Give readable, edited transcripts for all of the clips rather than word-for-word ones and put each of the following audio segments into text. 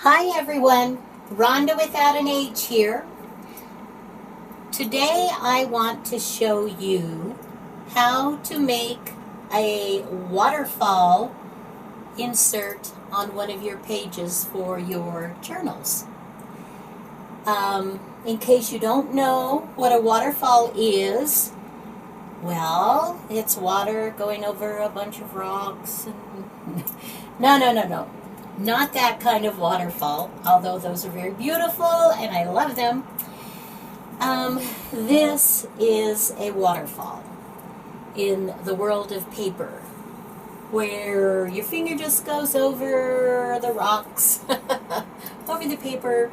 Hi everyone, Rhonda without an H here. Today I want to show you how to make a waterfall insert on one of your pages for your journals. In case you don't know what a waterfall is, well, it's water going over a bunch of rocks. No. Not that kind of waterfall, although those are very beautiful and I love them. This is a waterfall in the world of paper, where your finger just goes over the rocks, over the paper,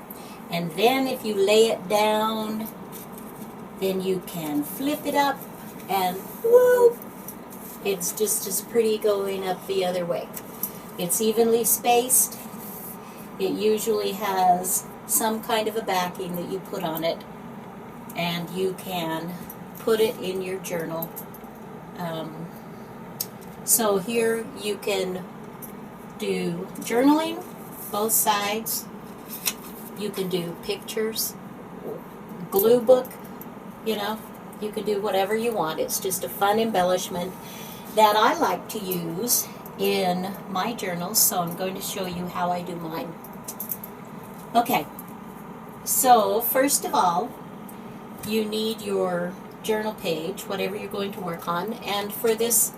and then if you lay it down, then you can flip it up and whoop, it's just as pretty going up the other way. It's evenly spaced. It usually has some kind of a backing that you put on it, and you can put it in your journal. So here you can do journaling, both sides. You can do pictures, glue book, you can do whatever you want. It's just a fun embellishment that I like to use in my journals, so I'm going to show you how I do mine. Okay, so first of all, you need your journal page, whatever you're going to work on, and for this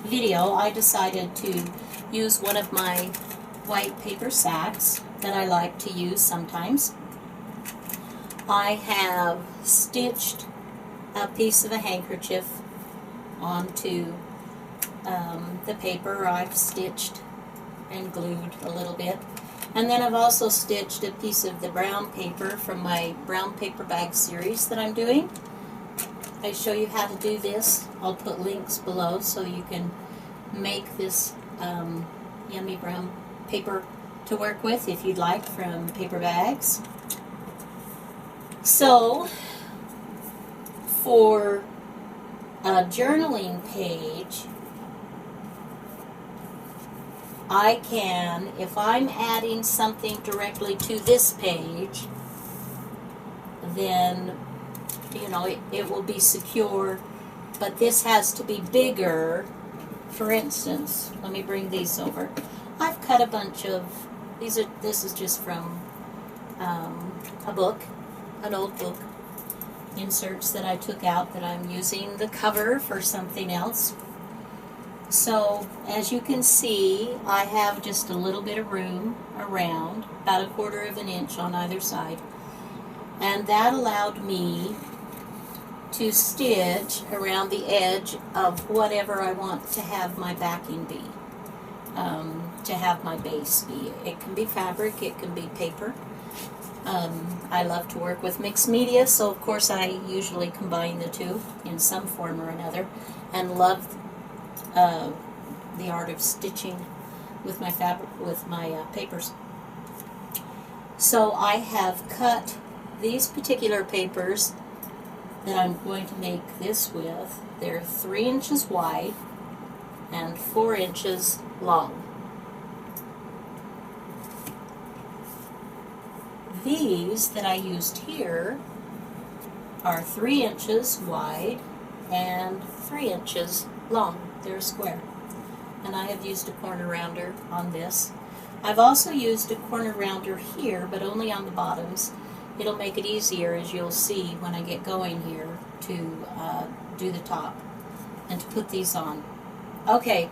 video I decided to use one of my white paper sacks that I like to use sometimes. I have stitched a piece of a handkerchief onto the paper. I've stitched and glued a little bit, and then I've also stitched a piece of the brown paper from my brown paper bag series that I'm doing. I show you how to do this. I'll put links below so you can make this yummy brown paper to work with if you'd like, from paper bags. So for a journaling page, I can, if I'm adding something directly to this page, then it will be secure, but this has to be bigger. For instance, let me bring these over. I've cut a bunch of these. This is just from a book, an old book, inserts that I took out that I'm using the cover for something else. So as you can see, I have just a little bit of room around, about 1/4 of an inch on either side, and that allowed me to stitch around the edge of whatever I want to have my backing be, to have my base be. It can be fabric, it can be paper. I love to work with mixed media, so of course I usually combine the two in some form or another, and love the art of stitching with my fabric, with my papers. So I have cut these particular papers that I'm going to make this with. They're 3 inches wide and 4 inches long. These that I used here are 3 inches wide and 3 inches long. They're square. And I have used a corner rounder on this. I've also used a corner rounder here, but only on the bottoms. It'll make it easier, as you'll see when I get going here, to do the top and to put these on. Okay.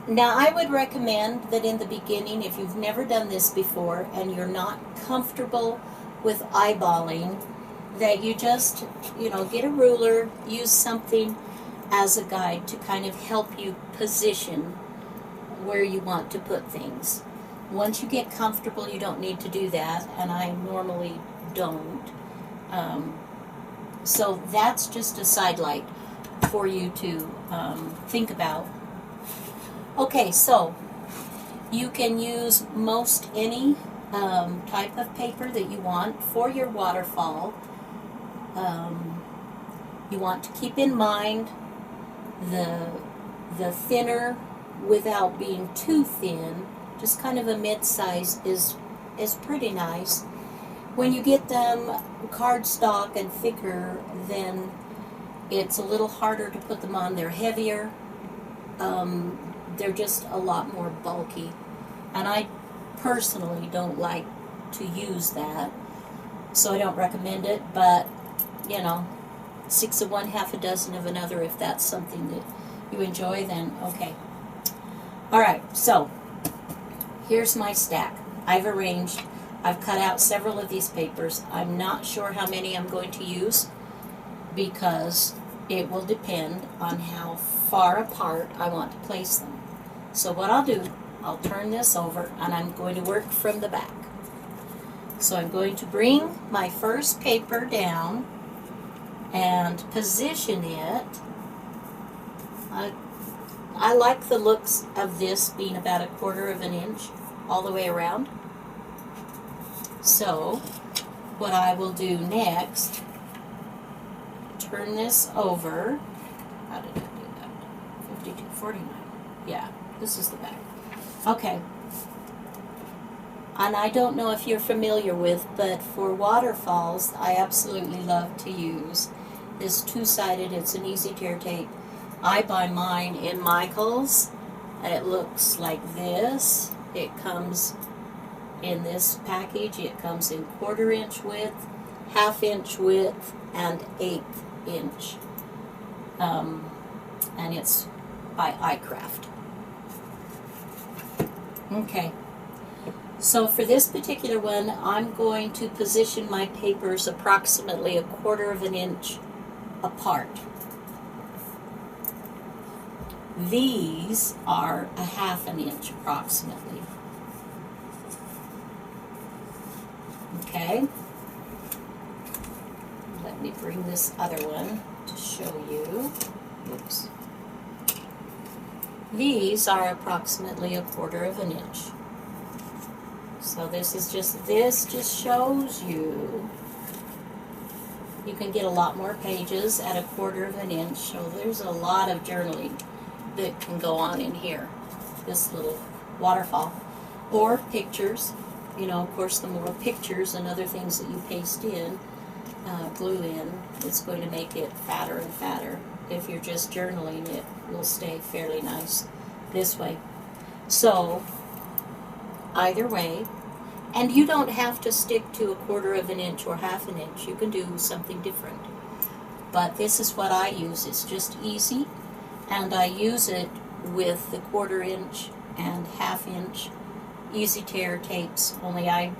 Now I would recommend that in the beginning, if you've never done this before and you're not comfortable with eyeballing, that you just, get a ruler, use something as a guide to kind of help you position where you want to put things. Once you get comfortable, you don't need to do that, and I normally don't. So that's just a sidelight for you to think about. Okay, so you can use most any type of paper that you want for your waterfall. You want to keep in mind the thinner without being too thin Just kind of a mid-size is pretty nice. When you get them cardstock and thicker, then it's a little harder to put them on. They're heavier. They're just a lot more bulky. And I personally don't like to use that, so I don't recommend it, but, you know, 6 of one, half a dozen of another. If that's something that you enjoy, then okay. Alright, so here's my stack. I've cut out several of these papers. I'm not sure how many I'm going to use because it will depend on how far apart I want to place them. So what I'll do, I'll turn this over and I'm going to work from the back. So I'm going to bring my first paper down and position it. I like the looks of this being about 1/4 of an inch all the way around. So what I will do next, turn this over. How did I do that? 52, 49. Yeah, this is the back. Okay. And I don't know if you're familiar with, but for Waterfalls, I absolutely love to use this two-sided. It's an easy tear tape. I buy mine in Michael's. It looks like this. It comes in this package. It comes in 1/4 inch width, 1/2 inch width, and 1/8 inch. And it's by iCraft. Okay. So for this particular one, I'm going to position my papers approximately 1/4 of an inch apart. These are 1/2 an inch approximately. Okay. Let me bring this other one to show you. Oops. These are approximately 1/4 of an inch. So this just shows you can get a lot more pages at 1/4 of an inch. So there's a lot of journaling that can go on in here. This little waterfall. Or pictures. You know, of course, the more pictures and other things that you paste in, glue in, it's going to make it fatter and fatter. If you're just journaling, it will stay fairly nice this way. So, either way, and you don't have to stick to 1/4 of an inch or 1/2 an inch. You can do something different. But this is what I use. It's just easy, and I use it with the 1/4 inch and 1/2 inch easy tear tapes. Only I'm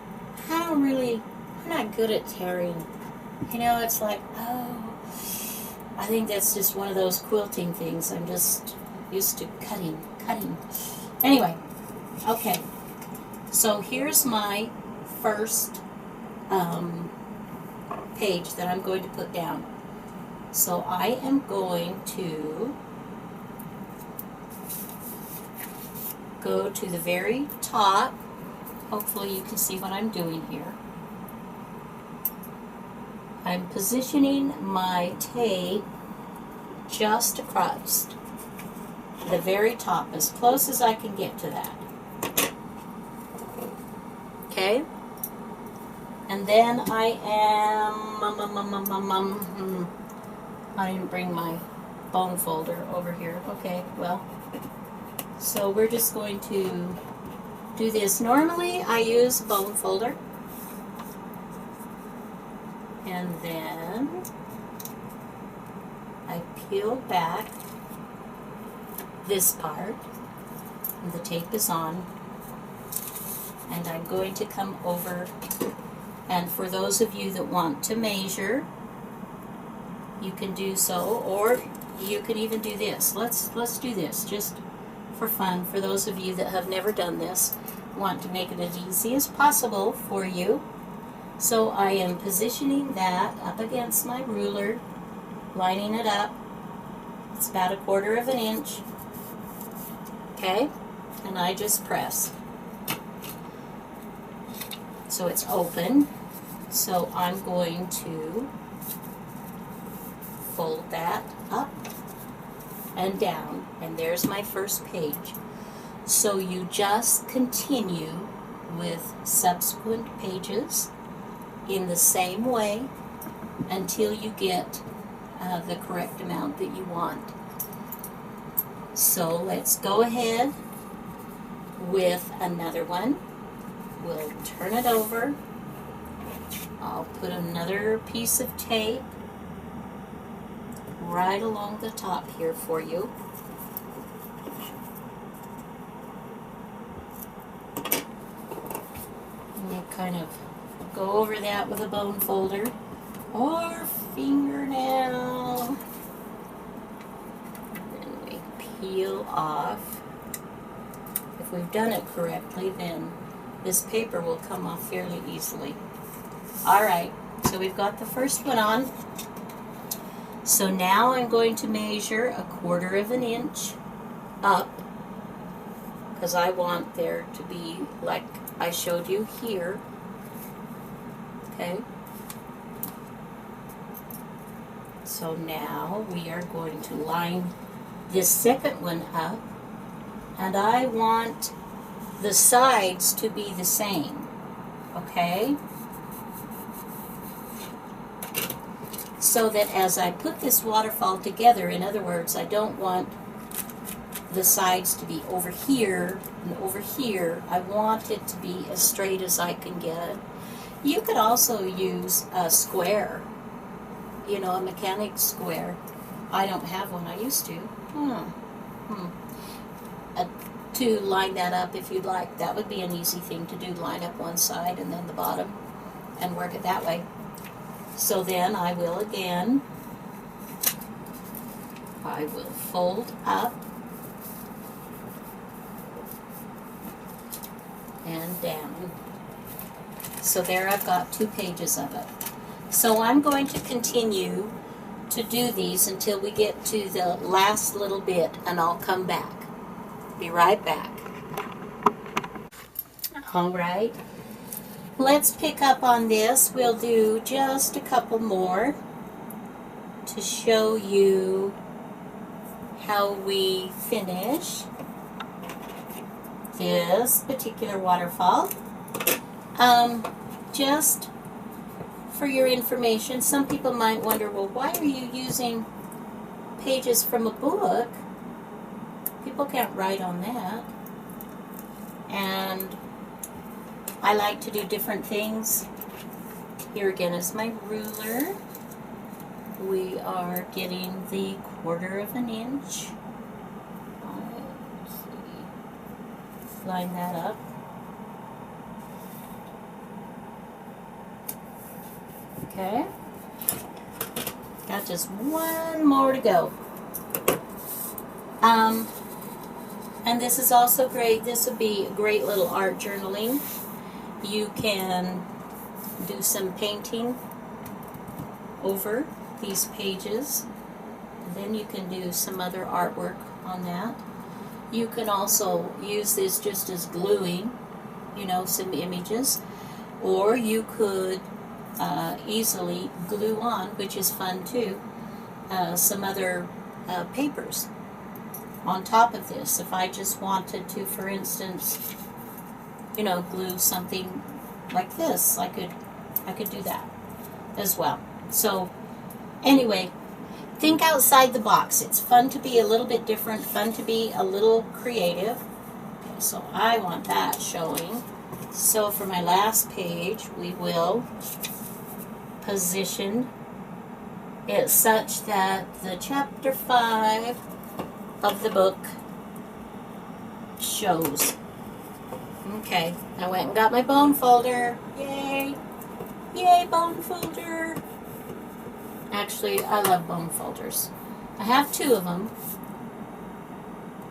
not good at tearing. You know, it's like, oh, I think that's just one of those quilting things. I'm just used to cutting. Anyway, okay. So here's my first page that I'm going to put down. So I am going to go to the very top. Hopefully you can see what I'm doing here. I'm positioning my tape just across the very top, as close as I can get to that. Okay? And then I am, I didn't bring my bone folder over here. Okay, well, so we're just going to do this. Normally I use a bone folder. And then I peel back this part, and the tape is on, and I'm going to come over, and for those of you that want to measure, you can do so, or you can even do this. Let's do this just for fun. For those of you that have never done this, want to make it as easy as possible for you. So I am positioning that up against my ruler, lining it up. It's about 1/4 of an inch. Okay? And I just press. So it's open. So I'm going to fold that up and down. And there's my first page. So you just continue with subsequent pages in the same way until you get the correct amount that you want. So let's go ahead with another one. We'll turn it over. I'll put another piece of tape right along the top here for you. And you kind of go over that with a bone folder or fingernail. Then we peel off. If we've done it correctly, then this paper will come off fairly easily. Alright, so we've got the first one on. So now I'm going to measure 1/4 of an inch up, because I want there to be like I showed you here. Okay. So now we are going to line this second one up, and I want the sides to be the same. Okay? So that as I put this waterfall together, in other words, I don't want the sides to be over here and over here. I want it to be as straight as I can get it. You could also use a square, you know, a mechanic square. I don't have one. I used to. To line that up if you'd like. That would be an easy thing to do. Line up one side and then the bottom and work it that way. So then I will again, I will fold up and down. So there I've got 2 pages of it. So I'm going to continue to do these until we get to the last little bit, and I'll come back. Be right back. All right. Let's pick up on this. We'll do just a couple more to show you how we finish this particular waterfall. Just for your information, some people might wonder, well, why are you using pages from a book? People can't write on that. And I like to do different things. Here again is my ruler. We are getting the 1/4 of an inch. Let's see. Line that up. Okay. Got just one more to go. And this is also great. This would be great little art journaling. You can do some painting over these pages. Then you can do some other artwork on that. You can also use this just as gluing, you know, some images. Or you could easily glue on, which is fun too, some other papers on top of this. If I just wanted to, for instance, you know, glue something like this, I could do that as well. So anyway, think outside the box. It's fun to be a little bit different, fun to be a little creative. Okay, so I want that showing. So for my last page, we will position it such that the chapter 5 of the book shows. Okay, I went and got my bone folder. Yay! Yay, bone folder! Actually, I love bone folders. I have 2 of them.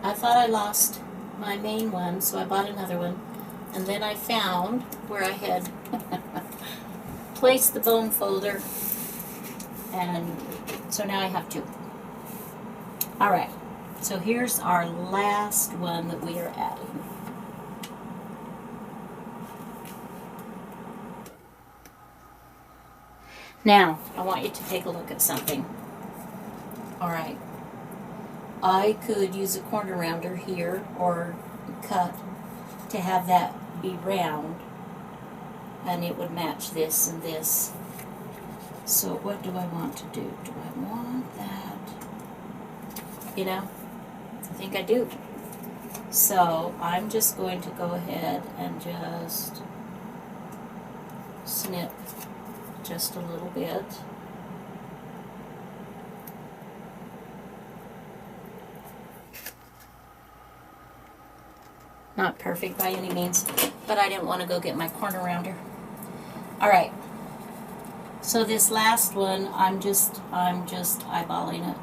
I thought I lost my main one, so I bought another one. And then I found where I had placed the bone folder, and so now I have 2. Alright, so here's our last one that we are adding. Now, I want you to take a look at something. Alright, I could use a corner rounder here, or cut to have that be round, and it would match this and this. So what do I want to do? Do I want that? You know, I think I do. So I'm just going to go ahead and just snip just a little bit. Not perfect by any means, but I didn't want to go get my corner rounder. All right. So this last one, I'm just eyeballing it,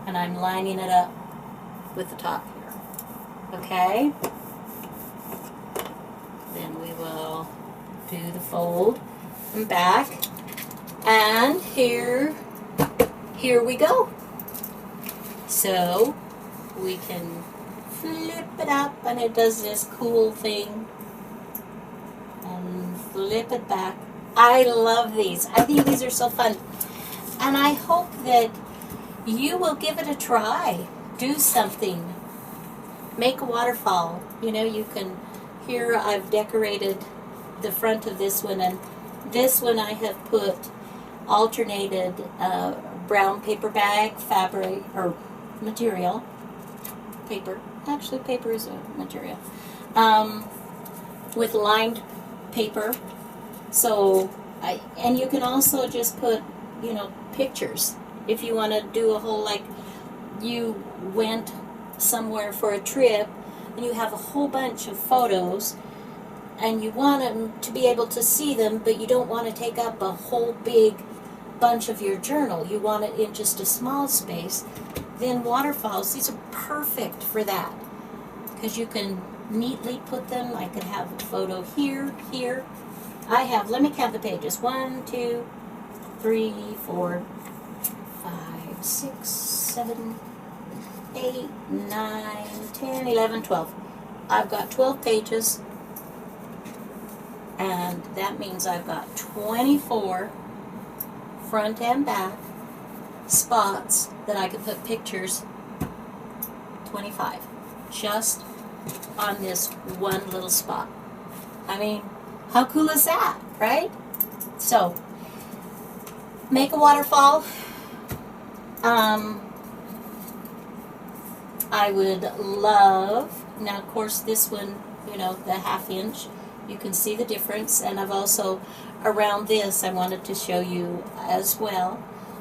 and I'm lining it up with the top here. Okay. Then we will do the fold and back, and here we go. So we can flip it up, and it does this cool thing, and flip it back. I love these. I think these are so fun, and I hope that you will give it a try. Do something. Make a waterfall. You know, you can, here I've decorated the front of this one, and this one I have put alternated brown paper bag fabric, or material, paper. Actually, paper is a material. With lined paper. So, and you can also just put, you know, pictures. If you want to do a whole, like, you went somewhere for a trip, and you have a whole bunch of photos, and you want them to be able to see them, but you don't want to take up a whole big bunch of your journal. You want it in just a small space. Then waterfalls, these are perfect for that, because you can neatly put them. I could have a photo here, here. I have, let me count the pages. 1, 2, 3, 4, 5, 6, 7, 8, 9, 10, 11, 12. I've got 12 pages, and that means I've got 24 front and back spots that I could put pictures. 25 just on this one little spot. I mean, how cool is that, right? So, make a waterfall. I would love, now of course this one, you know, the 1/2 inch, you can see the difference, and I've also, around this, I wanted to show you as well,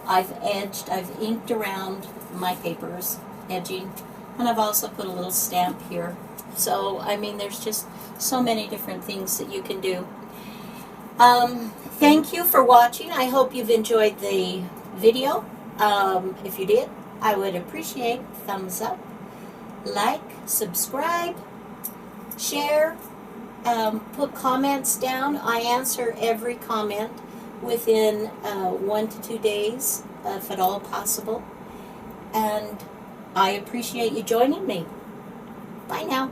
I've inked around my papers, edging, and I've also put a little stamp here. So, I mean, there's just so many different things that you can do. Thank you for watching. I hope you've enjoyed the video. If you did, I would appreciate thumbs up, like, subscribe, share, put comments down. I answer every comment within 1 to 2 days, if at all possible. And I appreciate you joining me. Bye now.